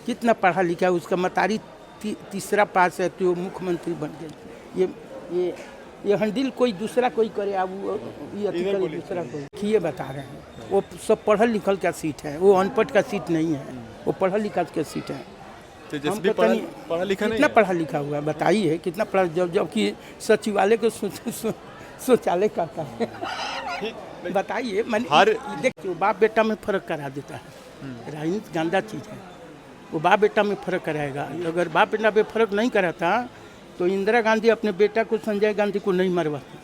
कितना पढ़ा लिखा है, उसका मतारी तीसरा पास है तो मुख्यमंत्री बन गए। ये हैंडल कोई दूसरा कोई करे, अब ये अति करे दूसरा कोई, ये बता रहे हैं। वो सब पढ़ल लिखल का सीट है, वो अनपढ़ का सीट नहीं है, वो पढ़ा लिखा का सीट है। तेजस्वी पढ़ा लिखा नहीं कितना पढ़ा लिखा हुआ है बताइए, कितना पढ़ा, जबकि सचिवालय को शौचालय कहता है। बताइए, देखिए बाप बेटा में फर्क करा देता है। राजनीति गंदा चीज है, वो बाप बेटा में फर्क कराएगा। अगर बाप बेटा में फर्क नहीं कराता तो इंदिरा गांधी अपने बेटा को संजय गांधी को नहीं मरवाती।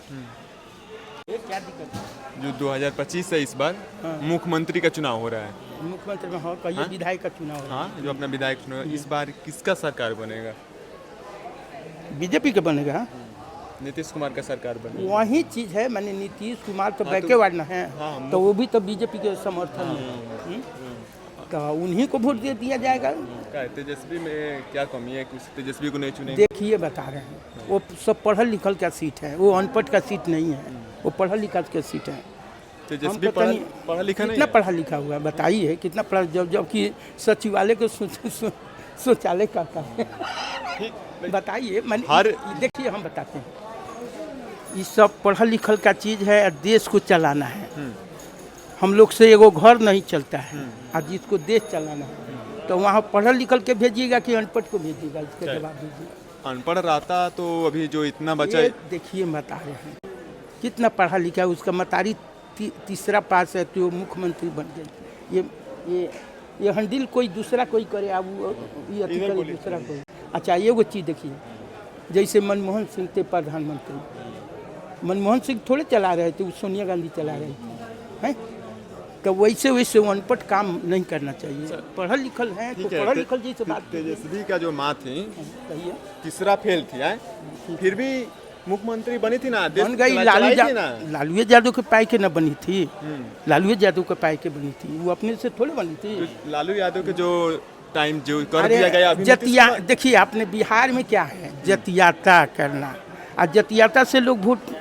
क्या दिक्कत है? जो 2025 से इस बार मुख्यमंत्री का चुनाव हो रहा है, मुख्यमंत्री में हो कहिए, विधायक का चुनाव हो रहा है। जो अपना विधायक चुनाव, इस बार किसका सरकार बनेगा? बीजेपी का बनेगा, नीतीश कुमार का सरकार बनेगा। वही चीज है, मैंने नीतीश कुमार तो बैकेवर्ड न है, तो वो भी तो बीजेपी के समर्थन में, तो उन्हीं को वोट दे दिया जाएगा। तेजस्वी में क्या कमी है, कुछ तेजस्वी को नहीं चुने? देखिए बता रहे हैं, वो सब पढ़ल लिखल का सीट है, वो अनपढ़ का सीट नहीं है, वो पढ़ल लिखल का सीट है। तेजस्वी पढ़ा लिखा नहीं, कितना पढ़ा लिखा हुआ है बताइए, कितना पढ़ा, जबकि सचिवालय को शौचालय कहता है। बताइए, देखिए हम बताते हैं, ये सब पढ़ल लिखल का चीज है, देश को चलाना है। हम लोग से एगो घर नहीं चलता है, और जिसको देश चलाना है तो वहाँ पढ़ल लिखल के भेजिएगा कि अनपढ़ को भेजिएगा, इसका जवाब दीजिए। अनपढ़ रहता तो अभी जो इतना बचा, देखिए बता रहे हैं, कितना पढ़ा लिखा है, उसका मतारी तीसरा पास है तो मुख्यमंत्री बन गए। ये हैंडल कोई दूसरा कोई करे, अब ये अति करे दूसरा कोई। अच्छा, ये वो चीज़ देखिए, जैसे मनमोहन सिंह थे प्रधानमंत्री, मनमोहन सिंह थोड़े चला रहे थे, वो सोनिया गांधी चला रही थी, हैं? तो वैसे अनपढ़ काम नहीं करना चाहिए, पढ़ल लिखल है तो पढ़ल लिखल जैसे बात। तेजस्वी का जो माँ थी तीसरा फेल थी, फिर भी मुख्यमंत्री बनी थी ना, बन गई। लालू यादव के पाई के न बनी थी, लालू यादव के पाई के बनी थी, वो अपने से थोड़े बनी थी। लालू यादव के जो टाइम जो कर दिया गया, जतिया देखिए आपने बिहार में क्या है, जतियाता करना, और जतियाता से लोग वोट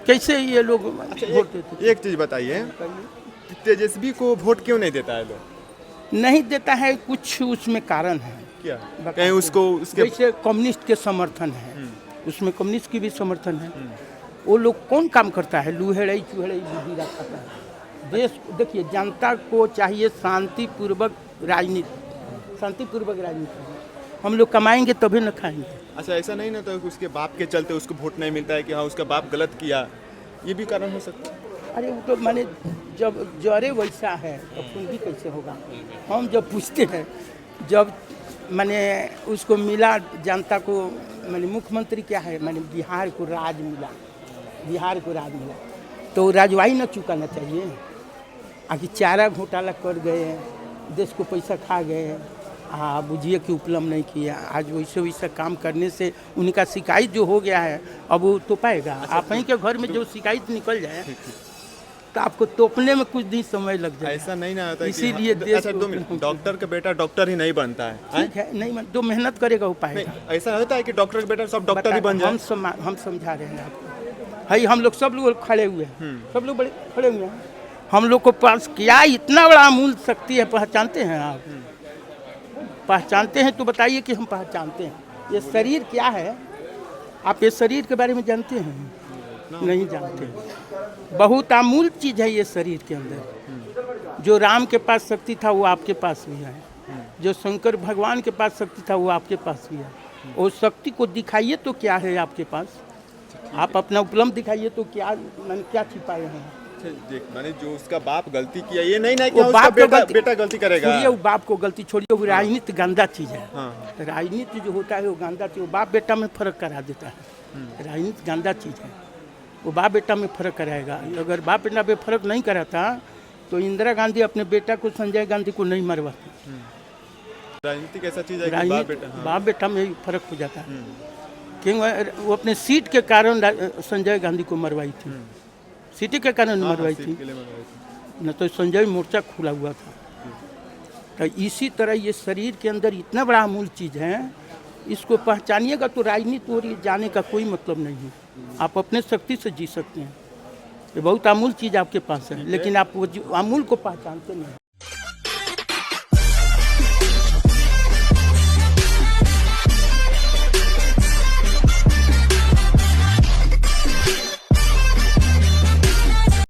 कैसे ये लोग वोट देते। एक चीज बताइए, तेजस्वी को वोट क्यों नहीं देता है लोग? नहीं देता है, कुछ उसमें कारण है। क्या? कहीं उसको जैसे कम्युनिस्ट के समर्थन है, उसमें कम्युनिस्ट की भी समर्थन है। वो लोग कौन काम करता है, लूहेड़ई चूहेड़ई बुद्धि रखता है। देश देखिए, जनता को चाहिए शांतिपूर्वक राजनीति, शांतिपूर्वक राजनीति। हम लोग कमाएंगे तभी न खाएंगे। अच्छा, ऐसा नहीं ना तो उसके बाप के चलते उसको वोट नहीं मिलता है कि हाँ उसका बाप गलत किया, ये भी कारण हो सकता है? अरे वो तो मैंने जब जरे वैसा है तो खून भी कैसे होगा। हम जब पूछते हैं, जब मैंने उसको मिला जनता को, मैंने मुख्यमंत्री क्या है, मैंने बिहार को राज मिला, बिहार को राज मिला, तो राजवाही न चुकाना चाहिए। आखिर चारा घोटाला कर गए, देश को पैसा खा गए, बुझिए कि उपलब्ध नहीं किया। आज वैसे वैसा काम करने से उनका शिकायत जो हो गया है, अब वो तो पाएगा। आप ही के घर में जो शिकायत निकल जाए तो आपको तोपने में कुछ दिन समय लग जाए। ऐसा नहीं ना होता, इसीलिए डॉक्टर का बेटा डॉक्टर ही नहीं बनता है। ठीक है, नहीं जो मेहनत करेगा वो पाएगा। ऐसा होता है कि डॉक्टर का बेटा सब डॉक्टर ही बन जाए। हम समझा रहे हैं आपको, भाई हम लोग सब लोग खड़े हुए हैं, सब लोग बड़े खड़े हुए हैं। हम लोग को पास क्या इतना बड़ा अमूल शक्ति है, पहचानते हैं आप? पहचानते हैं तो बताइए कि हम पहचानते हैं। ये शरीर क्या है, आप ये शरीर के बारे में जानते हैं? नहीं जानते। बहुत अमूल चीज़ है ये शरीर के अंदर। जो राम के पास शक्ति था वो आपके पास भी है, जो शंकर भगवान के पास शक्ति था वो आपके पास भी है। वो शक्ति को दिखाइए तो क्या है आपके पास, आप अपना उपलब्ध दिखाइए तो क्या, मैंने क्या छिपाए हैं। मैंने जो उसका बाप गलती किया, ये नहीं ना कि उसका बेटा गलती करेगा। छोड़िए वो बाप को गलती छोड़िए, वो राजनीति गंदा चीज़ है। राजनीति जो होता है वो गंदा चीज़, वो बाप बेटा में फर्क करा देता है। राजनीति गंदा चीज़ है, वो बाप बेटा में फर्क कराएगा। अगर बाप बेटा में फर्क नहीं कराता तो इंदिरा गांधी अपने बेटा को संजय गांधी को नहीं मरवाती। राजनीति कैसा चीज़ है कि बाप बेटा में फर्क हो जाता है। क्योंकि वो अपने सीट के कारण संजय गांधी को मरवाई थी, सीट के कारण मरवाई थी, न तो संजय मोर्चा खुला हुआ था। तो इसी तरह ये शरीर के अंदर इतना बड़ा अमूल चीज़ है, इसको पहचानिएगा तो राजनीति और जाने का कोई मतलब नहीं है। आप अपने शक्ति से जी सकते हैं, ये बहुत अमूल चीज़ आपके पास है, लेकिन आप वो अमूल को पहचानते नहीं।